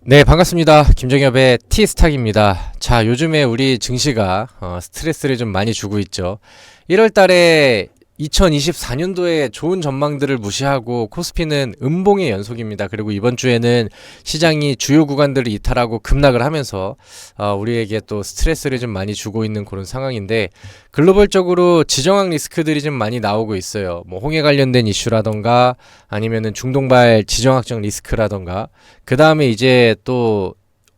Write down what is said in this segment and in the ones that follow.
네, 반갑습니다. 김정엽의 티스탁입니다. 자, 요즘에 우리 증시가 스트레스를 좀 많이 주고 있죠. 1월 달에 2024년도에 좋은 전망들을 무시하고 코스피는 음봉의 연속입니다. 그리고 이번 주에는 시장이 주요 구간들을 이탈하고 급락을 하면서 우리에게 또 스트레스를 좀 많이 주고 있는 그런 상황인데, 글로벌적으로 지정학 리스크들이 좀 많이 나오고 있어요. 뭐 홍해 관련된 이슈라던가 아니면은 중동발 지정학적 리스크라던가, 그 다음에 이제 또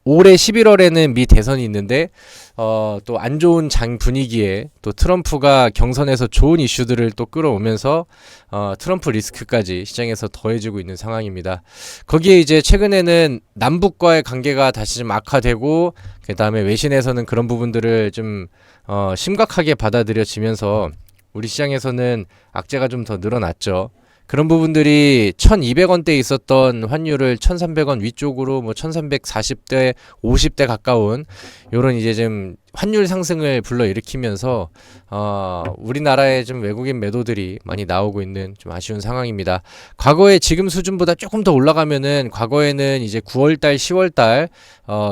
올해 11월에는 미 대선이 있는데 또 안 좋은 장 분위기에 또 트럼프가 경선에서 좋은 이슈들을 또 끌어오면서 트럼프 리스크까지 시장에서 더해지고 있는 상황입니다. 거기에 이제 최근에는 남북과의 관계가 다시 좀 악화되고, 그 다음에 외신에서는 그런 부분들을 좀 심각하게 받아들여지면서 우리 시장에서는 악재가 좀 더 늘어났죠. 그런 부분들이 1200원대에 있었던 환율을 1300원 위쪽으로 뭐 1340대 50대 가까운 요런 이제 좀 환율 상승을 불러일으키면서 우리나라에 좀 외국인 매도들이 많이 나오고 있는 좀 아쉬운 상황입니다. 과거에 지금 수준보다 조금 더 올라가면은, 과거에는 이제 9월달 10월달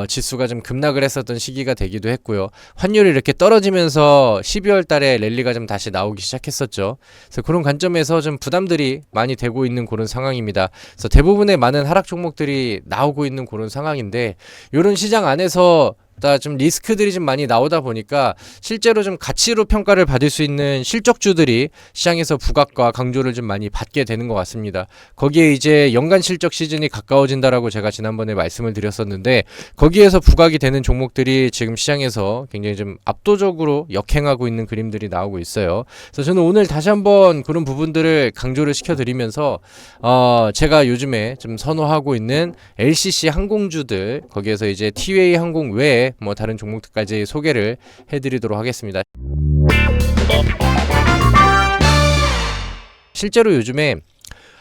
지수가 좀 급락을 했었던 시기가 되기도 했고요. 환율이 이렇게 떨어지면서 12월달에 랠리가 좀 다시 나오기 시작했었죠. 그래서 그런 관점에서 좀 부담들이 많이 되고 있는 그런 상황입니다. 그래서 대부분의 많은 하락 종목들이 나오고 있는 그런 상황인데, 이런 시장 안에서 좀 리스크들이 좀 많이 나오다 보니까 실제로 좀 가치로 평가를 받을 수 있는 실적주들이 시장에서 부각과 강조를 좀 많이 받게 되는 것 같습니다. 거기에 이제 연간 실적 시즌이 가까워진다라고 제가 지난번에 말씀을 드렸었는데, 거기에서 부각이 되는 종목들이 지금 시장에서 굉장히 좀 압도적으로 역행하고 있는 그림들이 나오고 있어요. 그래서 저는 오늘 다시 한번 그런 부분들을 강조를 시켜드리면서 제가 요즘에 좀 선호하고 있는 LCC 항공주들, 거기에서 이제 티웨이 항공 외에 뭐 다른 종목들까지 소개를 해드리도록 하겠습니다. 실제로 요즘에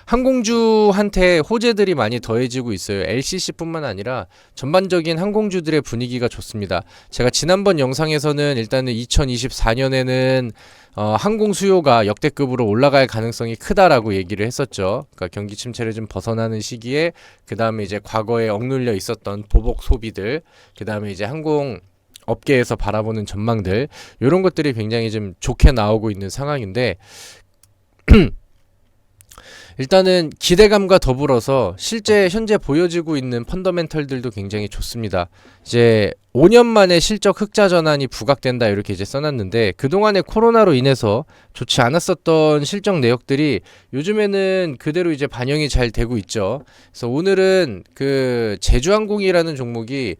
항공주한테 호재들이 많이 더해지고 있어요. LCC뿐만 아니라 전반적인 항공주들의 분위기가 좋습니다. 제가 지난번 영상에서는 일단은 2024년에는 항공 수요가 역대급으로 올라갈 가능성이 크다라고 얘기를 했었죠. 그러니까 경기 침체를 좀 벗어나는 시기에, 그 다음에 이제 과거에 억눌려 있었던 보복 소비들, 그 다음에 이제 항공 업계에서 바라보는 전망들, 이런 것들이 굉장히 좀 좋게 나오고 있는 상황인데, 일단은 기대감과 더불어서 실제 현재 보여지고 있는 펀더멘털들도 굉장히 좋습니다. 이제 5년 만에 실적 흑자 전환이 부각된다, 이렇게 이제 써놨는데, 그동안에 코로나로 인해서 좋지 않았었던 실적 내역들이 요즘에는 그대로 이제 반영이 잘 되고 있죠. 그래서 오늘은 그 제주항공이라는 종목이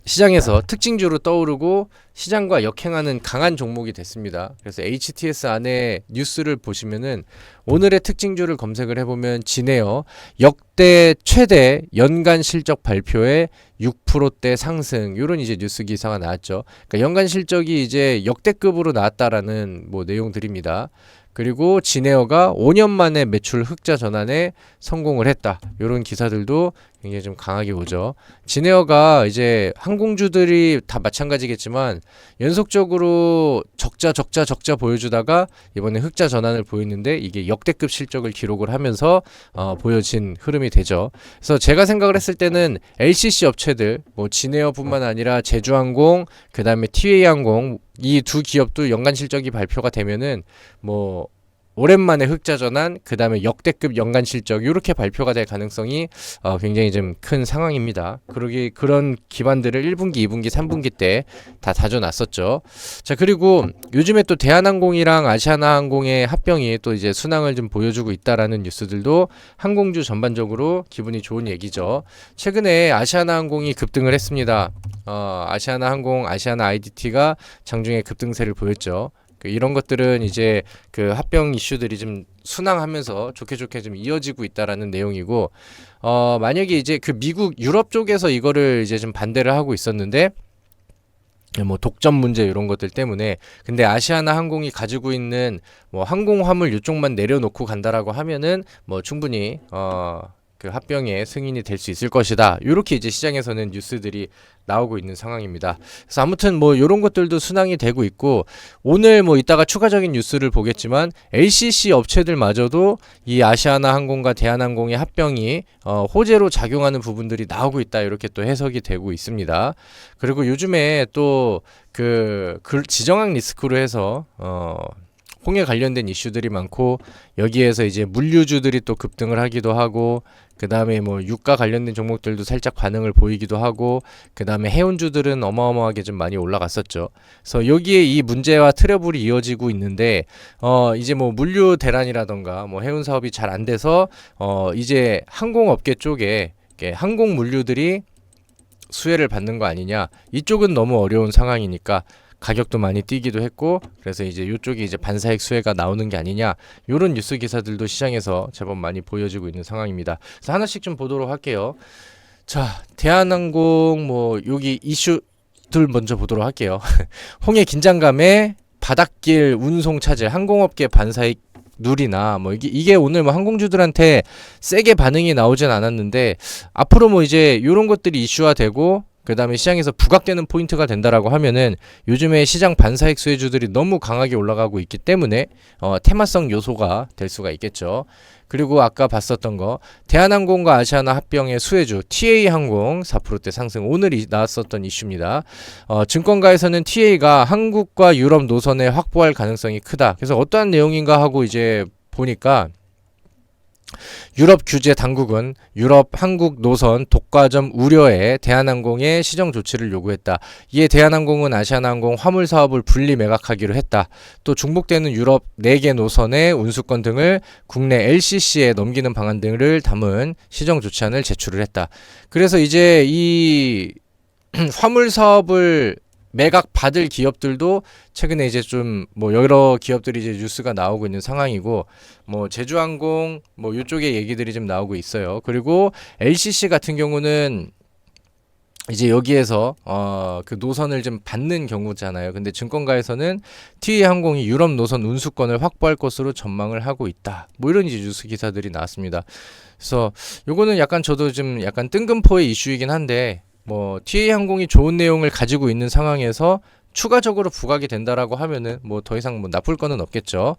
시장에서 특징주로 떠오르고 시장과 역행하는 강한 종목이 됐습니다. 그래서 HTS 안에 뉴스를 보시면은 오늘의 특징주를 검색을 해보면 진에어 역대 최대 연간 실적 발표에 6%대 상승, 이런 이제 뉴스 기사가 나왔죠. 그러니까 연간 실적이 이제 역대급으로 나왔다라는 뭐 내용들입니다. 그리고 진에어가 5년 만에 매출 흑자 전환에 성공을 했다, 이런 기사들도 굉장히 좀 강하게 오죠. 진에어가 이제 항공주들이 다 마찬가지겠지만 연속적으로 적자 보여주다가 이번에 흑자 전환을 보였는데, 이게 역대급 실적을 기록을 하면서 보여진 흐름이 되죠. 그래서 제가 생각을 했을 때는 LCC 업체들, 뭐 진에어뿐만 아니라 제주항공, 그 다음에 티웨이항공, 이 두 기업도 연간 실적이 발표가 되면은 뭐 오랜만에 흑자 전환, 그 다음에 역대급 연간 실적, 이렇게 발표가 될 가능성이 굉장히 좀 큰 상황입니다. 그런 기반들을 1분기, 2분기, 3분기 때 다 다져놨었죠. 자, 그리고 요즘에 또 대한항공이랑 아시아나항공의 합병이 또 이제 순항을 좀 보여주고 있다라는 뉴스들도 항공주 전반적으로 기분이 좋은 얘기죠. 최근에 아시아나항공이 급등을 했습니다. 아시아나항공, 아시아나 IDT가 장중에 급등세를 보였죠. 이런 것들은 이제 그 합병 이슈들이 좀 순항하면서 좋게 좀 이어지고 있다라는 내용이고, 만약에 이제 그 미국 유럽 쪽에서 이거를 이제 좀 반대를 하고 있었는데, 뭐 독점 문제 이런 것들 때문에, 근데 아시아나 항공이 가지고 있는 뭐 항공 화물 이쪽만 내려놓고 간다라고 하면은 뭐 충분히 그 합병에 승인이 될 수 있을 것이다. 이렇게 이제 시장에서는 뉴스들이 나오고 있는 상황입니다. 그래서 아무튼 뭐 이런 것들도 순항이 되고 있고, 오늘 뭐 이따가 추가적인 뉴스를 보겠지만 LCC 업체들마저도 이 아시아나 항공과 대한항공의 합병이 호재로 작용하는 부분들이 나오고 있다. 이렇게 또 해석이 되고 있습니다. 그리고 요즘에 또 그 지정학 리스크로 해서 홍해 관련된 이슈들이 많고, 여기에서 이제 물류주들이 또 급등을 하기도 하고, 그 다음에 뭐 유가 관련된 종목들도 살짝 반응을 보이기도 하고, 그 다음에 해운주들은 어마어마하게 좀 많이 올라갔었죠. 그래서 여기에 이 문제와 트러블이 이어지고 있는데, 이제 뭐 물류 대란이라던가 뭐 해운 사업이 잘 안 돼서 이제 항공업계 쪽에 항공 물류들이 수혜를 받는 거 아니냐, 이쪽은 너무 어려운 상황이니까 가격도 많이 뛰기도 했고, 그래서 이제 이쪽이 이제 반사익 수혜가 나오는 게 아니냐, 요런 뉴스 기사들도 시장에서 제법 많이 보여지고 있는 상황입니다. 그래서 하나씩 좀 보도록 할게요. 자, 대한항공 뭐 여기 이슈들 먼저 보도록 할게요. 홍해 긴장감에 바닷길 운송 차질, 항공업계 반사익 누리나, 뭐 이게 오늘 뭐 항공주들한테 세게 반응이 나오진 않았는데, 앞으로 뭐 이제 요런 것들이 이슈화되고, 그 다음에 시장에서 부각되는 포인트가 된다라고 하면은, 요즘에 시장 반사익 수혜주들이 너무 강하게 올라가고 있기 때문에 테마성 요소가 될 수가 있겠죠. 그리고 아까 봤었던 거, 대한항공과 아시아나 합병의 수혜주 TA항공 4%대 상승, 오늘 나왔었던 이슈입니다. 증권가에서는 TA가 한국과 유럽 노선에 확보할 가능성이 크다. 그래서 어떠한 내용인가 하고 이제 보니까, 유럽 규제 당국은 유럽 한국 노선 독과점 우려에 대한항공에 시정 조치를 요구했다. 이에 대한항공은 아시아나항공 화물 사업을 분리 매각하기로 했다. 또 중복되는 유럽 4개 노선의 운수권 등을 국내 LCC에 넘기는 방안 등을 담은 시정 조치안을 제출을 했다. 그래서 이제 이 화물 사업을 매각 받을 기업들도 최근에 이제 좀 뭐 여러 기업들이 이제 뉴스가 나오고 있는 상황이고, 뭐 제주항공 뭐 이쪽에 얘기들이 좀 나오고 있어요. 그리고 LCC 같은 경우는 이제 여기에서 그 노선을 좀 받는 경우잖아요. 근데 증권가에서는 TA항공이 유럽 노선 운수권을 확보할 것으로 전망을 하고 있다. 뭐 이런 이제 뉴스 기사들이 나왔습니다. 그래서 요거는 약간 저도 좀 약간 뜬금포의 이슈이긴 한데, 뭐 TA항공이 좋은 내용을 가지고 있는 상황에서 추가적으로 부각이 된다라고 하면은 뭐 더 이상 뭐 나쁠 거는 없겠죠.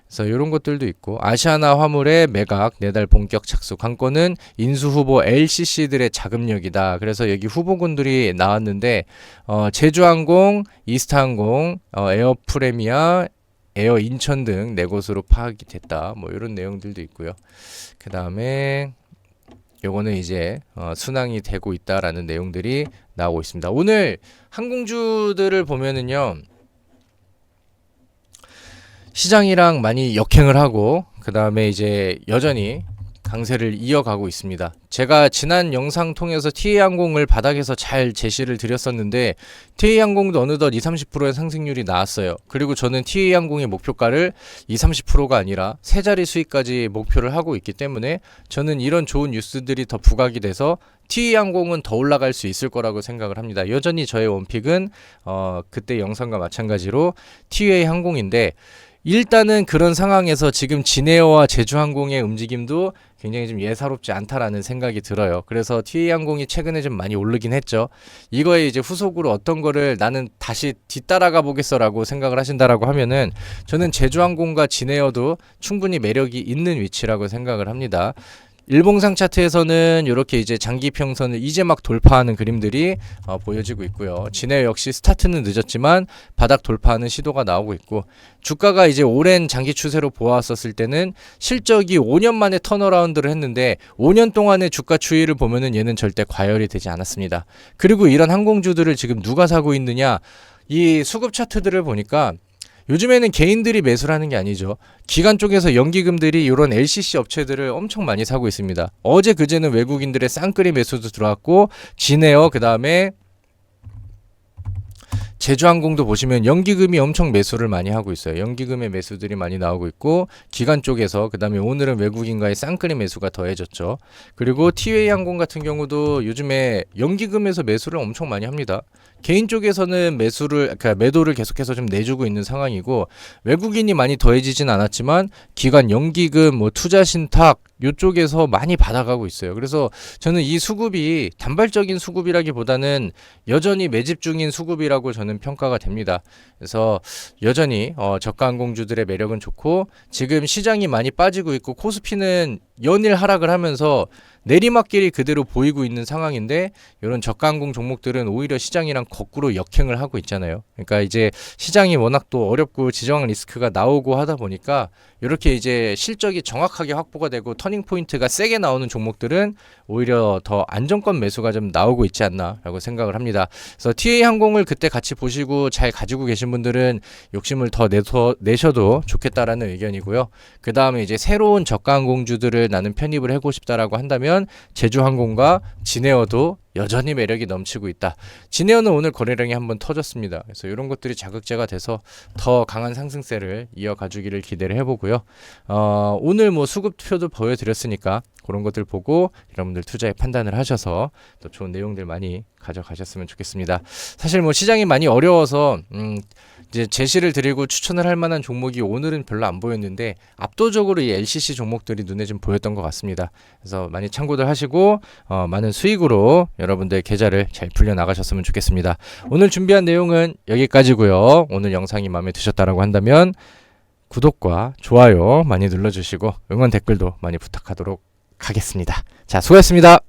그래서 이런 것들도 있고, 아시아나 화물의 매각 내달 본격 착수, 관건은 인수 후보 LCC들의 자금력이다. 그래서 여기 후보군들이 나왔는데, 제주항공, 이스타항공, 에어프레미아, 에어 인천 등 4곳으로 파악이 됐다. 뭐 이런 내용들도 있고요. 그 다음에 요거는 이제 순항이 되고 있다라는 내용들이 나오고 있습니다. 오늘 항공주들을 보면은요, 시장이랑 많이 역행을 하고, 그 다음에 이제 여전히 강세를 이어가고 있습니다. 제가 지난 영상 통해서 TA항공을 바닥에서 잘 제시를 드렸었는데, TA항공도 어느덧 20-30%의 상승률이 나왔어요. 그리고 저는 TA항공의 목표가를 20-30%가 아니라 세 자리 수익까지 목표를 하고 있기 때문에, 저는 이런 좋은 뉴스들이 더 부각이 돼서 TA항공은 더 올라갈 수 있을 거라고 생각을 합니다. 여전히 저의 원픽은 그때 영상과 마찬가지로 TA항공인데, 일단은 그런 상황에서 지금 진에어와 제주항공의 움직임도 굉장히 좀 예사롭지 않다라는 생각이 들어요. 그래서 TA항공이 최근에 좀 많이 오르긴 했죠. 이거에 이제 후속으로 어떤 거를 나는 다시 뒤따라가 보겠어라고 생각을 하신다라고 하면은, 저는 제주항공과 진에어도 충분히 매력이 있는 위치라고 생각을 합니다. 일봉상 차트에서는 이렇게 이제 장기 평선을 이제 막 돌파하는 그림들이 보여지고 있고요. 진에어 역시 스타트는 늦었지만 바닥 돌파하는 시도가 나오고 있고, 주가가 이제 오랜 장기 추세로 보았었을 때는 실적이 5년 만에 턴어라운드를 했는데, 5년 동안의 주가 추이를 보면은 얘는 절대 과열이 되지 않았습니다. 그리고 이런 항공주들을 지금 누가 사고 있느냐, 이 수급 차트들을 보니까 요즘에는 개인들이 매수를 하는 게 아니죠. 기관 쪽에서 연기금들이 이런 LCC 업체들을 엄청 많이 사고 있습니다. 어제 그제는 외국인들의 쌍끌이 매수도 들어왔고, 진에어 그 다음에 제주항공도 보시면 연기금이 엄청 매수를 많이 하고 있어요. 연기금의 매수들이 많이 나오고 있고, 기관 쪽에서 그 다음에 오늘은 외국인과의 쌍끌이 매수가 더해졌죠. 그리고 TA항공 같은 경우도 요즘에 연기금에서 매수를 엄청 많이 합니다. 개인 쪽에서는 그러니까 매도를 계속해서 좀 내주고 있는 상황이고, 외국인이 많이 더해지진 않았지만 기관 연기금, 뭐 투자 신탁 요쪽에서 많이 받아가고 있어요. 그래서 저는 이 수급이 단발적인 수급이라기보다는 여전히 매집 중인 수급이라고 저는 평가가 됩니다. 그래서 여전히 저가 항공주들의 매력은 좋고, 지금 시장이 많이 빠지고 있고 코스피는 연일 하락을 하면서 내리막길이 그대로 보이고 있는 상황인데, 이런 저가 항공 종목들은 오히려 시장이랑 거꾸로 역행을 하고 있잖아요. 그러니까 이제 시장이 워낙 또 어렵고 지정학 리스크가 나오고 하다 보니까 이렇게 이제 실적이 정확하게 확보가 되고 터닝 포인트가 세게 나오는 종목들은 오히려 더 안정권 매수가 좀 나오고 있지 않나라고 생각을 합니다. 그래서 TA 항공을 그때 같이 보시고 잘 가지고 계신 분들은 욕심을 더 내셔도 좋겠다라는 의견이고요. 그 다음에 이제 새로운 저가 항공주들을 나는 편입을 하고 싶다라고 한다면 제주항공과 진에어도 여전히 매력이 넘치고 있다. 진에어는 오늘 거래량이 한번 터졌습니다. 그래서 이런 것들이 자극제가 돼서 더 강한 상승세를 이어가주기를 기대를 해보고요. 오늘 뭐 수급표도 보여드렸으니까 그런 것들 보고 여러분들 투자에 판단을 하셔서 또 좋은 내용들 많이 가져가셨으면 좋겠습니다. 사실 뭐 시장이 많이 어려워서 이제 제시를 드리고 추천을 할 만한 종목이 오늘은 별로 안 보였는데, 압도적으로 이 LCC 종목들이 눈에 좀 보였던 것 같습니다. 그래서 많이 참고들 하시고 많은 수익으로 여러분들 계좌를 잘 풀려 나가셨으면 좋겠습니다. 오늘 준비한 내용은 여기까지고요. 오늘 영상이 마음에 드셨다라고 한다면 구독과 좋아요 많이 눌러주시고 응원 댓글도 많이 부탁하도록 하겠습니다. 자, 수고하셨습니다.